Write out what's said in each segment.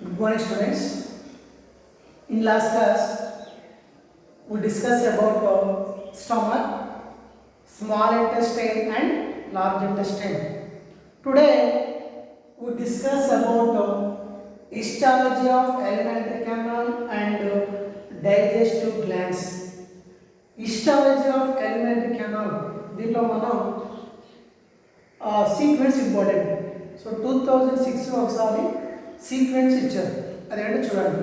Good morning, students. In last class, we discussed about stomach, small intestine, and large intestine. Today, we discuss about histology of alimentary canal and digestive glands. Histology of alimentary canal. దీంట్లో మనం sequence important. So 2006 ఒకసారి sequence ఇచ్చారు, అదేంటో చూడండి.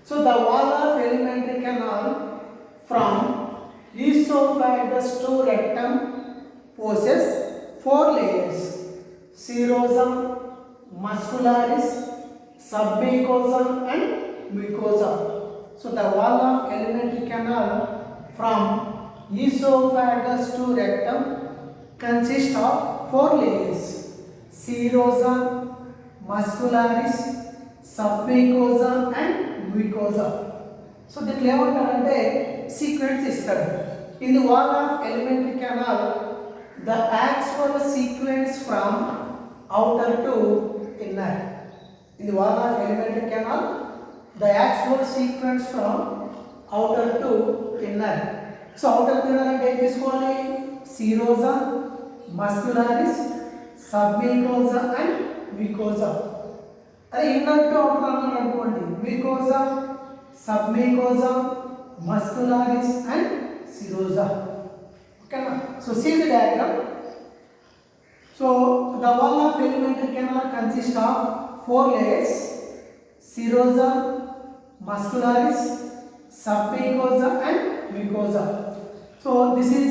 So the wall of elementary canal from oesophagus to rectum possesses 4 layers: serosum, muscularis, submucosum and mucosa. So the wall of alimentary canal from esophagus to rectum consists of 4 layers: serosum, muscularis, submucosa and mucosa. So దీంట్లో ఏమంటారంటే sequence ఇస్తాడు. In the wall of elementary canal the actual sequence from outer to inner. In the wall of alimentary canal the actual sequence from outer to inner. So outer to inner అంటే ఏం తీసుకోవాలి? serosa, muscularis, submucosa and mucosa. అదే inner to outer అన్నాడు అనుకోండి, mucosa, submucosa, muscularis and serosa. ఓకేనా? So see the diagram. So the wall of alimentary canal consists of 4 layers: serosa, muscularis, submucosa and mucosa. So this is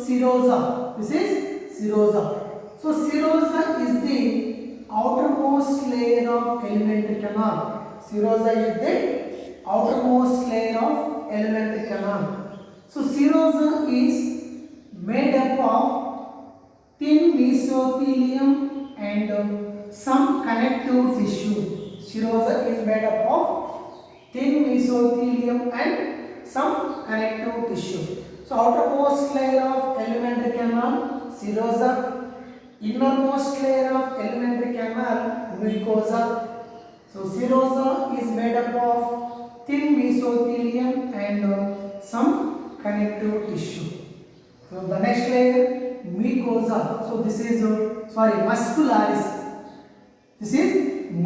serosa. This is serosa. So serosa is the outermost layer of alimentary canal. Serosa is the outermost layer of alimentary canal. So serosa is made up of thin mesothelium and some connective tissue. Serosa is made up of thin mesothelium and some connective tissue. So outermost layer of alimentary canal serosa, innermost layer of alimentary canal mucosa. So serosa is made up of thin mesothelium and some connective tissue. So the next layer mucosa. So this is muscularis. This is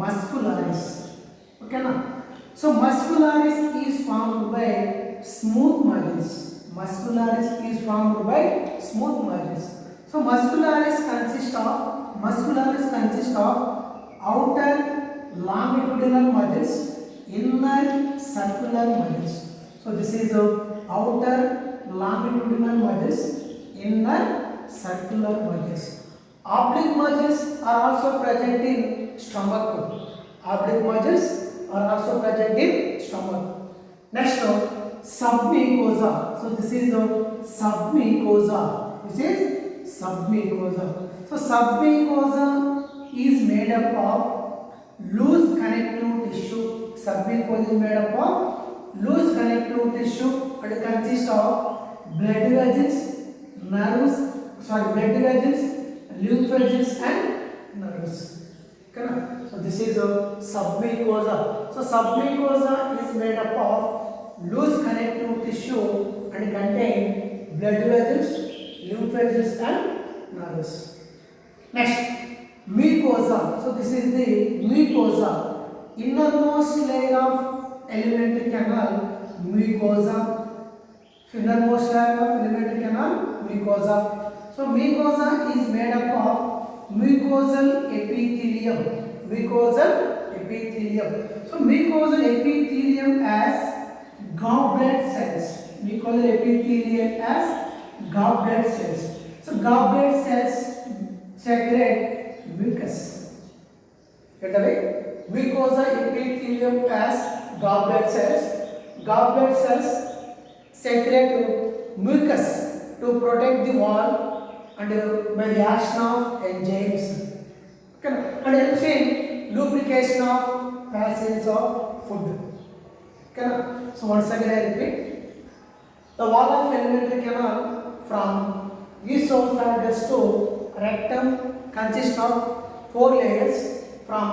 muscularis. Okay na? So muscularis is formed by smooth margins. Muscularis is formed by smooth margins. So muscularis consists of outer longitudinal margins, inner circular margins. So this is outer longitudinal margins, inner circular margins. Oblique margins are also present in stomach. Oblique margins are also present in stomach. Next, submucosa. So this is submucosa. This is submucosa. So submucosa is made up of loose connective tissue. Submucosa is made up of loose connective tissue and consists of blood vessels, nerves, blood vessels, lymph vessels and nerves. Okay? So this is submucosa. So submucosa is made up of loose connective tissue and contain blood vessels, lymph vessels and nerves. Next, mucosa. So this is the mucosa, innermost layer of alimentary canal mucosa. Innermost layer of alimentary canal mucosa. So mucosa is made up of mucosal epithelium. Mucosal epithelium. So mucosal epithelium as goblet cells. Mucosal epithelium as goblet cells. So goblet cells secrete mucus. Get away? Mucosa epithelium as goblet cells. Goblet cells secrete mucus to protect the wall and by the action of enzymes. Okay? And helps in lubrication of passage of food. Okay? So once again I repeat. The wall of alimentary canal from esophagus to rectum consists of 4 layers: from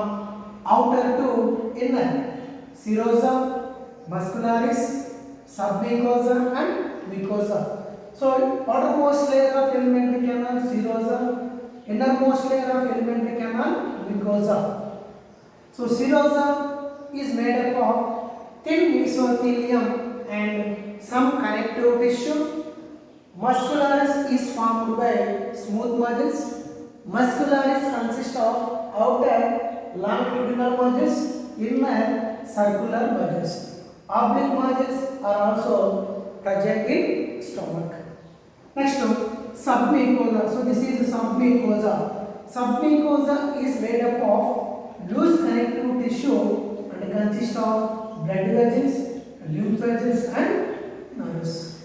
outer to inner. Serosa, muscularis, submucosa and mucosa. So outermost layer of alimentary canal serosa, innermost layer of alimentary canal mucosa. So serosa is made up of thin mesothelium and some connective tissue. Muscularis is formed by smooth muscles. Muscularis consists of outer longitudinal muscles, inner circular muscles. Oblique muscles are also present in stomach. Next, submucosa. So this is the submucosa. Submucosa is made up of loose connective tissue and consists of blood vessels, lymph vessels and nerves.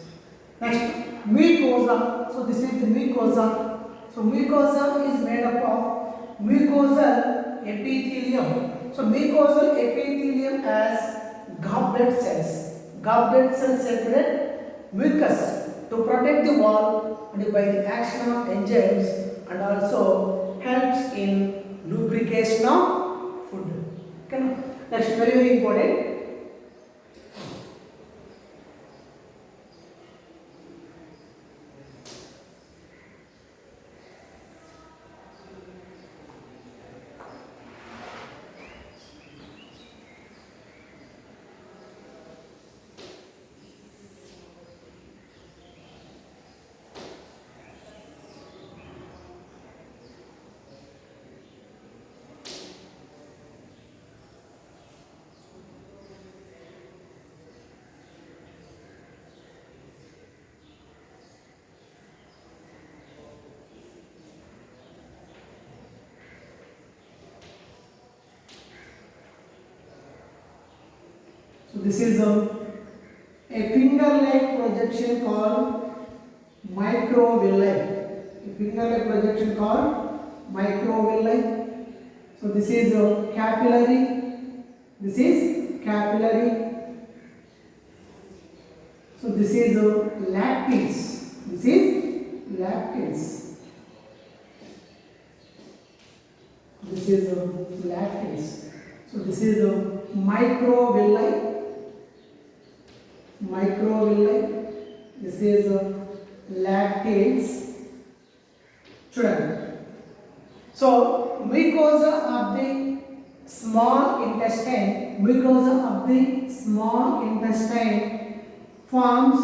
Next, mucosa. So this is the mucosa. So mucosa is made up of mucosal epithelium. So mucosal epithelium has goblet cells. Goblet cells separate mucus to protect the wall and by the action of enzymes and also helps in lubrication of food. Okay. Next, very important. So this is a finger-like projection called microvilli. A finger-like projection called microvilli. So this is capillary. This is capillary. So this is lacteals. This is lacteals. This is lacteals. So this is microvilli. Microvilli. This is lacteals. Children. So mucosa of the small intestine. Mucosa of the small intestine forms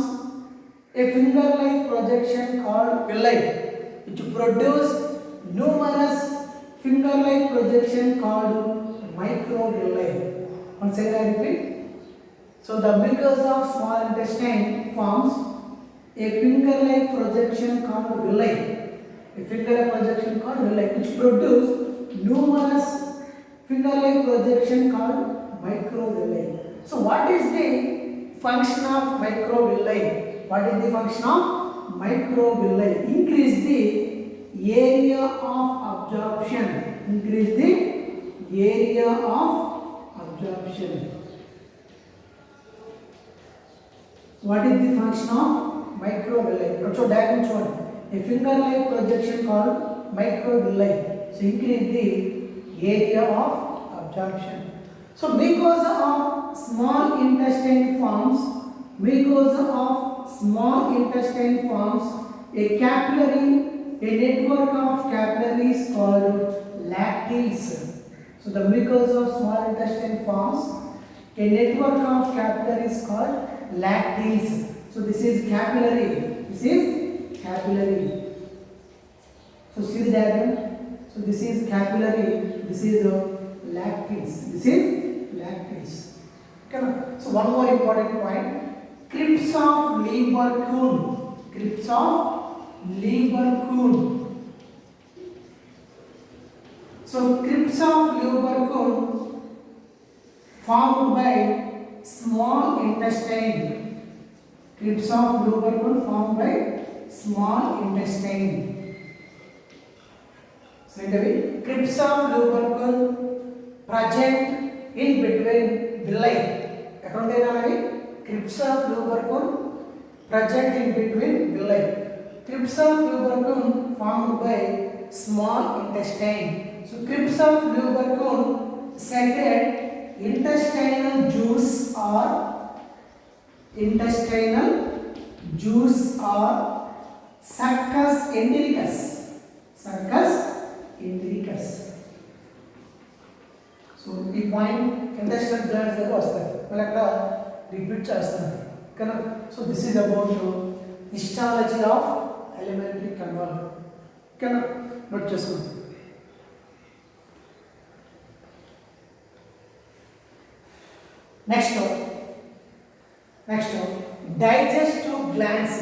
a finger-like projection called villi, which produce numerous finger-like projection called microvilli. Once again I repeat. So the mucosa of small intestine forms a finger-like projection called villi. A finger-like projection called villi, which produce numerous finger-like projection called microvilli. So what is the function of microvilli? What is the function of microvilli? Increase the area of absorption. Increase the area of absorption. What is the function of microvilli? So diagram shown. A finger-like projection called microvilli. So increase the area of absorption. So mucosa of small intestine forms. Mucosa of small intestine forms a capillary, a network of capillaries called lacteals. So the mucosa of small intestine forms a network of capillaries called lacteals. So this is capillary. This is capillary. So see the diagram. So this is capillary. This is lacteals. This is lacteals. Okay. So one more important point. Crypts of Lieberkühn. Crypts of Lieberkühn. So crypts of Lieberkühn formed by small intestine. Crypts of Lieberkühn formed by small intestine. So crypts of Lieberkühn present in between villi. Crypts of Lieberkühn present in between villi. Crypts of Lieberkühn formed by small intestine. So crypts of Lieberkühn secret intestinal juice or succus entericus. So ఈ point intestinal glands దగ్గర వస్తాయి, మళ్ళీ అక్కడ repeat చేస్తున్నారు కదా. So this is about histology of elementary canal కదా, note చేసుకోండి. Next digestive glands.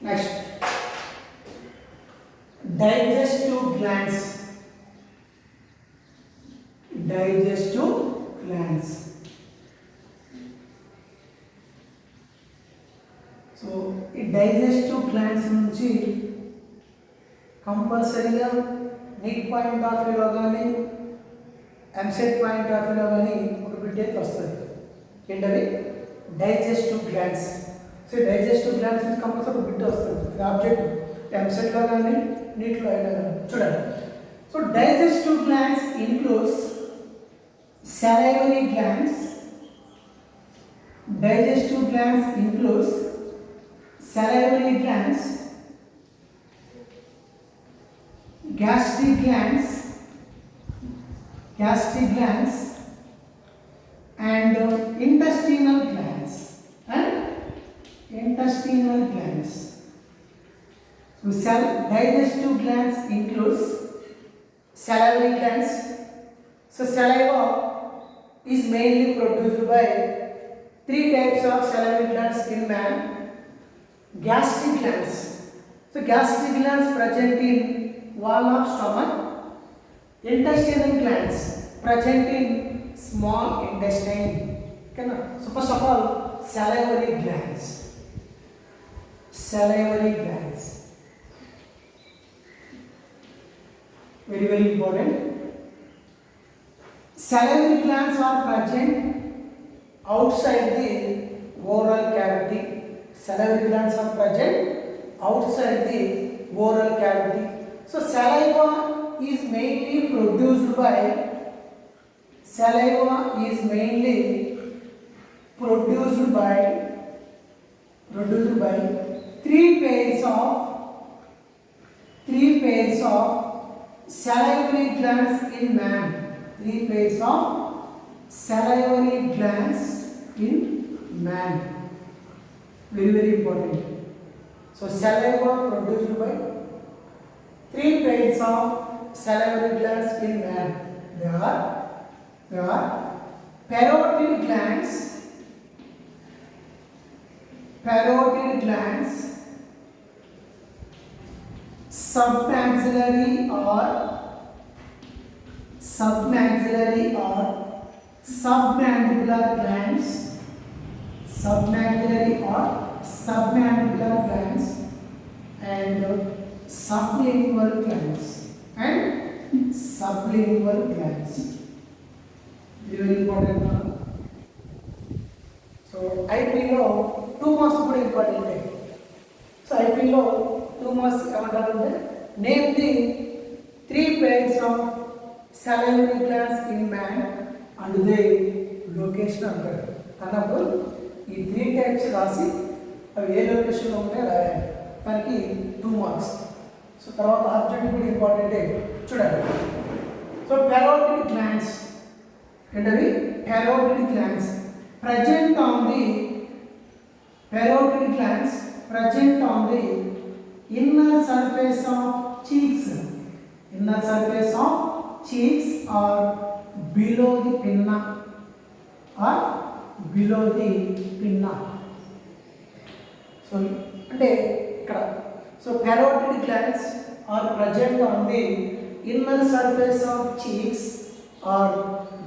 Next, digestive glands. So ఈ డైజెస్టివ్ గ్లాండ్స్ నుంచి కంపల్సరీగా నీట్ పాయింట్ ఆఫ్ వ్యూలో కానీ ఎంసెట్ పాయింట్ ఆఫ్ వ్యూలో కానీ ఒక బిట్ అయితే వస్తుంది. ఏంటవి? Digestive glands. So digestive glands నుంచి కంపల్సరీ ఒక బిట్ వస్తుంది. ఇది ఆబ్జెక్ట్ ఎంసెట్లో కానీ నీట్లో అయినా కానీ చూడండి. So digestive glands includes salivary glands. Digestive glands includes salivary glands, gastric glands, and intestinal glands. So digestive glands includes salivary glands. So saliva is mainly produced by 3 types of salivary glands in man. Gastric glands. So gastric glands present in wall of stomach. Intestinal glands present in small intestine. Okay, na? So first of all, salivary glands. Very, very important. Salivary glands are present outside the oral cavity. So saliva is mainly produced by 3 pairs of salivary glands in man. 3 pairs of salivary glands in man. Very, very important. So saliva produced by 3 pairs of salivary glands in man. They are parotid glands, submaxillary or submandibular glands, and sublingual glands. Very important. So IP లో 2 marks కూడా important. So IP లో 2 marks ఏమంటారంటే name the 3 pairs of salivary glands in man and their location అంటారు. అన్నప్పుడు ఈ 3 types రాసి అవి ఏ లొకేషన్లో ఉంటాయో రాయాలి. దానికి 2 మార్క్స్. సో తర్వాత ఆబ్జెక్ట్ కూడా ఇంపార్టెంటే చూడండి. సో parotid glands ఏంటవి? parotid glands present on the inner surface of cheeks. Or below the pinna. So అంటే ఇక్కడ so parotid glands are present on the inner surface of cheeks or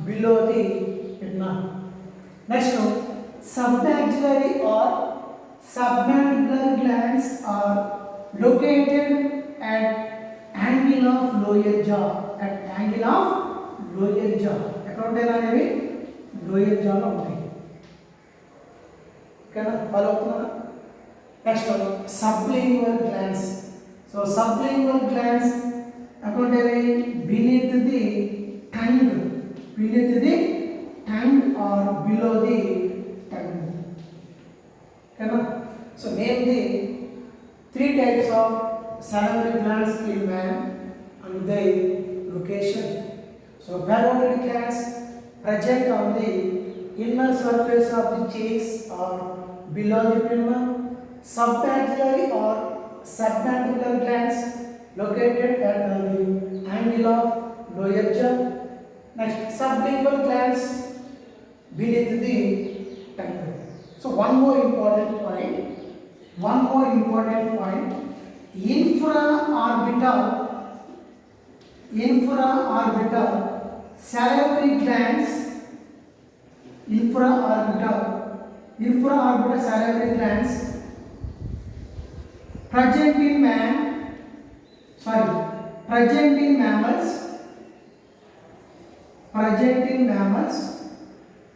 below the pinna. Next one, submaxillary or submandibular glands are located at angle of lower jaw. At angle of lower jaw. ఎక్కడ ఉంటాయి అనేవి lower జాలో ఉంటాయి. ఓకేనా, follow అవుతున్నారా? Next sublingual glands. So sublingual glands ఎక్కడ ఉంటాయి? beneath the tongue, beneath the tongue or below the tongue. Okay, so name the three types of salivary glands in man and their location. So parotid glands present on the inner surface of the cheeks or below the pinna. Submaxillary or submandibular glands located at the angle of lower jaw. Next, sublingual glands beneath the tongue. So one more important point, infraorbital salivary glands, infraorbital salivary glands present in mammals,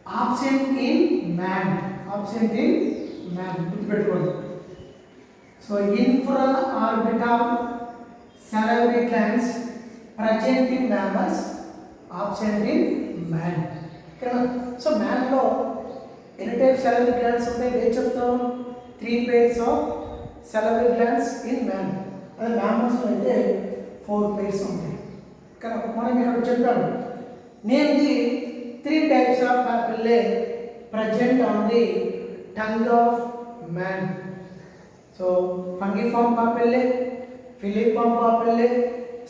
absent in man. గుర్తుపెట్టుకోండి. So infraorbital salivary glands present in mammals, absent in man. ఓకేనా? So man లో ఎన్ని types salivary glands ఉంటాయి? ఏం చెప్తాం? 3 pairs of salivary glands in man. అదే mammals లో అయితే 4 pairs ఉంటాయి. కానీ మనం ఇక్కడ చెప్పాము, name the 3 types of papillae present on the tongue of man. So fungiform papillae, filiform papillae,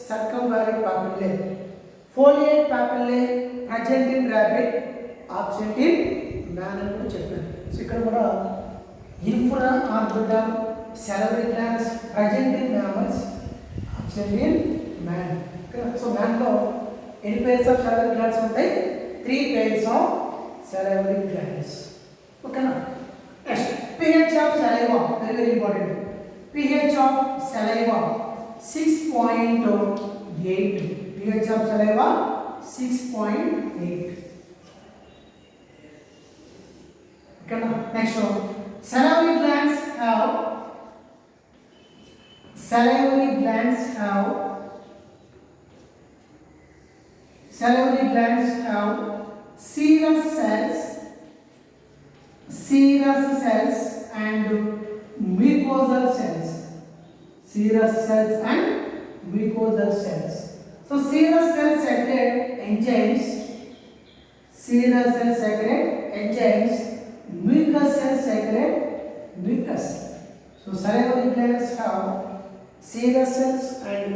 circumvallate papillae. Foliate papillae present in rabbit, absent in man అని కూడా చెప్పాను. సో ఇక్కడ కూడా infraorbital salivary glands present in mammals, absent in man. So man లో ఎన్ని pairs of salivary glands ఉంటాయి? 3 pairs of salivary glands. ఓకేనా? Next pH of saliva, very very important. pH of saliva 6.8. pH of saliva 6.8. ఓకేనా? Next salivary glands have serous cells and mucosal cells. So serous cells secrete enzymes, mucous cells secrete mucus. So salivary glands have serous cells and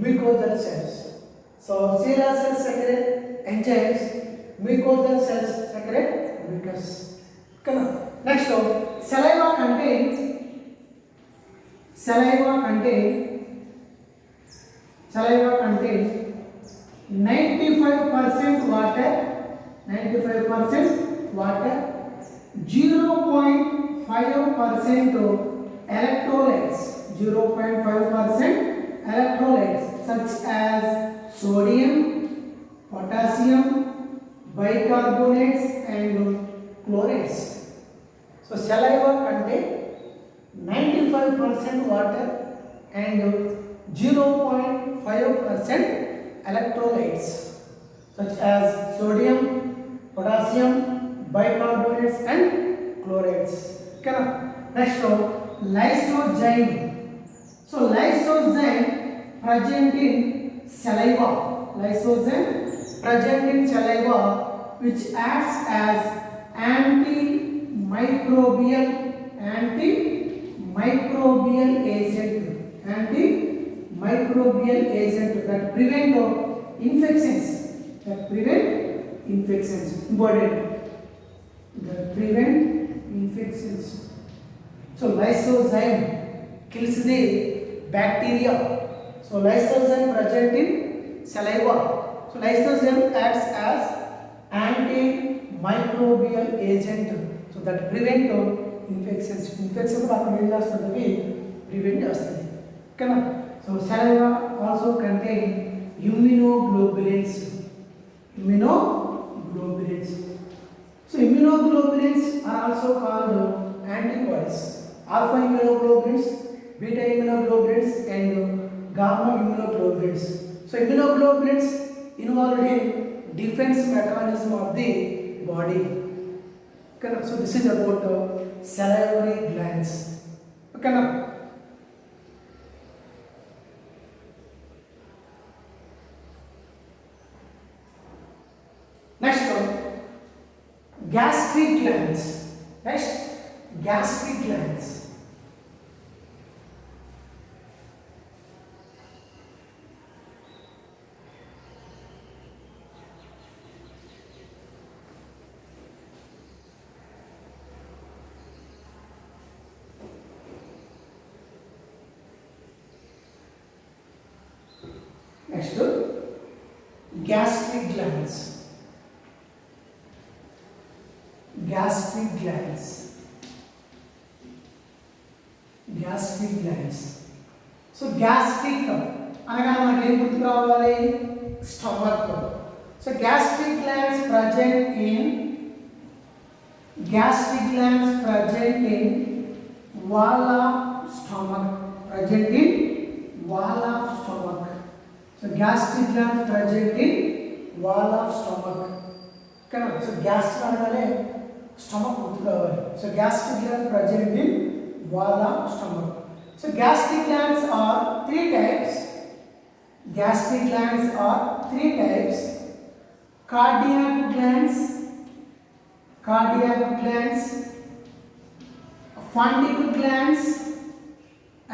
mucosal cells. So serous cells secrete enzymes, mucosal cells secrete mucus. Next, saliva contains 95% water, 0.5% electrolytes, such as sodium, potassium, bicarbonates and chlorates. So saliva contains 95% water and 0.5% electrolytes such as sodium, potassium, bicarbonates and chlorates. Okay. Next, lysozyme. So lysozyme present in saliva. Which acts as antimicrobial agent that prevent infections. Important. That prevent infections. So lysozyme kills the bacteria. So lysozyme present in saliva. So lysozyme acts as antimicrobial microbial agent, so that prevent infections అక్కడ ఏం చేస్తుంది prevent చేస్తుంది ఓకేనా. So saliva also contain immunoglobulins. So immunoglobulins are also called antibodies. Alpha immunoglobulins, beta immunoglobulins and gamma immunoglobulins. So immunoglobulins involved in defense mechanism of the body. Okay, so this is about salivary glands. Okay, now next one, gastric glands. Next, gastric glands. Next, gastric glands. Gastric glands. Gastric glands. So gastric అనగా మనకి ఏం గుర్తుకు రావాలి stomach. So gastric glands present in wall of stomach. So gastric glands present in wall of stomach. Okay, so gastric అనగానే stomach గుర్తుకు రావాలి. So gastric glands present in wall of stomach. So gastric glands are three types. Cardiac glands, fundic glands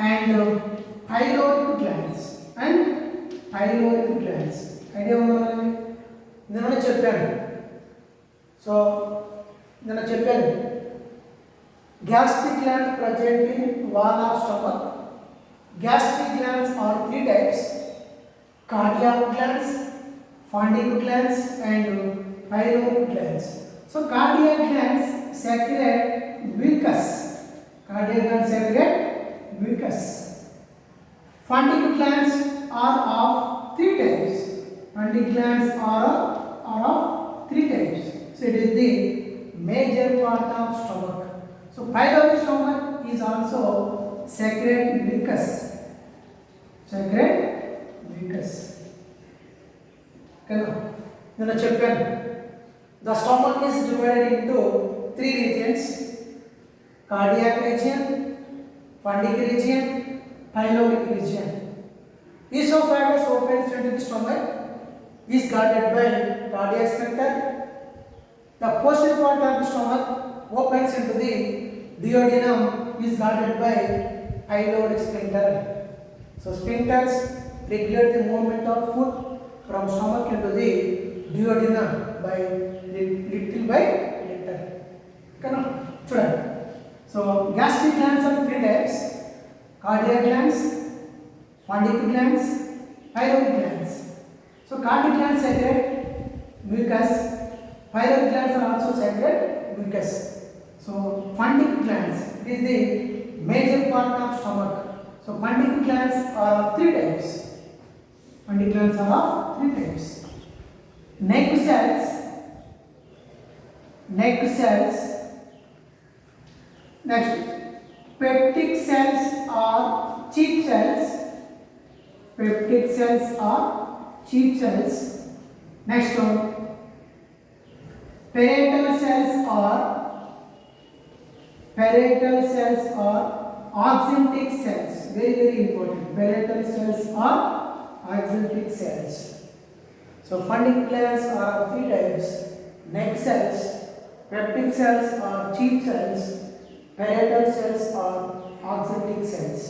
and pyloric glands. Idea ఉందా? నేను చెప్పాను. So నేను చెప్పాను gastric glands present in wall of stomach. Gastric glands are three types: cardiac glands, fundic glands and pyloric glands. So cardiac glands secrete mucus. Fundic glands are of three types. So it is the major part of stomach. So pyloric stomach is also secrete mucus. నేను చెప్పాను the stomach is divided into three regions: cardiac region, fundic region, pyloric region. Esophagus opens into the stomach, is guarded by cardiac sphincter. The posterior part of the stomach opens into the duodenum, is guarded by pyloric sphincter. So sphincters regulate the movement of food from stomach into the duodenum by little by little. Kana చూడండి. So gastric glands are three types: cardiac glands, fundic glands, pyloric glands. So cardiac glands secrete mucus, pyloric glands are also secrete mucus. So fundic glands is the major part of stomach. So fundic glands are of three types. Neck cells. Next, peptic cells are cheap cells. Next one, parietal cells are axanthic cells. Very important. Parietal cells are axanthic cells. So fundic glands are of three types: neck cells, peptic cells are cheap cells, parietal cells are axanthic cells.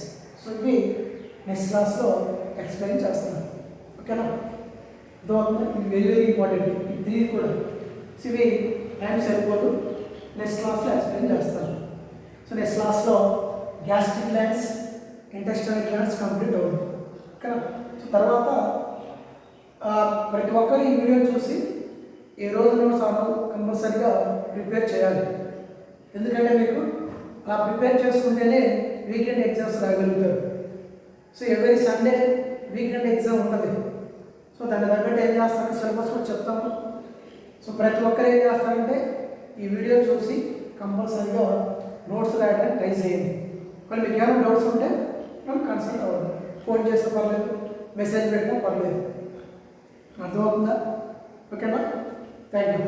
So we next class lo explain చేస్తాను. ఓకేనా? Very important ఈ three కూడా. So ఇవి time సరిపోదు, next క్లాస్లో explain చేస్తాను. So next క్లాస్లో gastric glands, intestinal glands complete అవుతుంది. ఓకేనా? సో తర్వాత ప్రతి ఒక్కరు ఈ వీడియో చూసి ఈ రోజు నోట్స్ ఆ రోజు కంపల్సరీగా ప్రిపేర్ చేయాలి. ఎందుకంటే మీరు అలా ప్రిపేర్ చేసుకుంటేనే వీకెండ్ ఎగ్జామ్స్ రాయగలుగుతారు. So every Sunday weekend exam ఉంటుంది. సో దాని తగ్గట్టు ఏం చేస్తారంటే సిలబస్ కూడా చెప్తాము. సో ప్రతి ఒక్కరు ఏం చేస్తారంటే ఈ వీడియో చూసి కంపల్సరీగా నోట్స్ రాయడానికి ట్రై చేయండి. మళ్ళీ మీకు ఏమైనా డౌట్స్ ఉంటే మనం కన్సల్ట్ అవ్వండి. ఫోన్ చేస్తే పర్లేదు, మెసేజ్ పెట్టినా పర్లేదు. అర్థమవుతుందా? ఓకేనా? Thank you.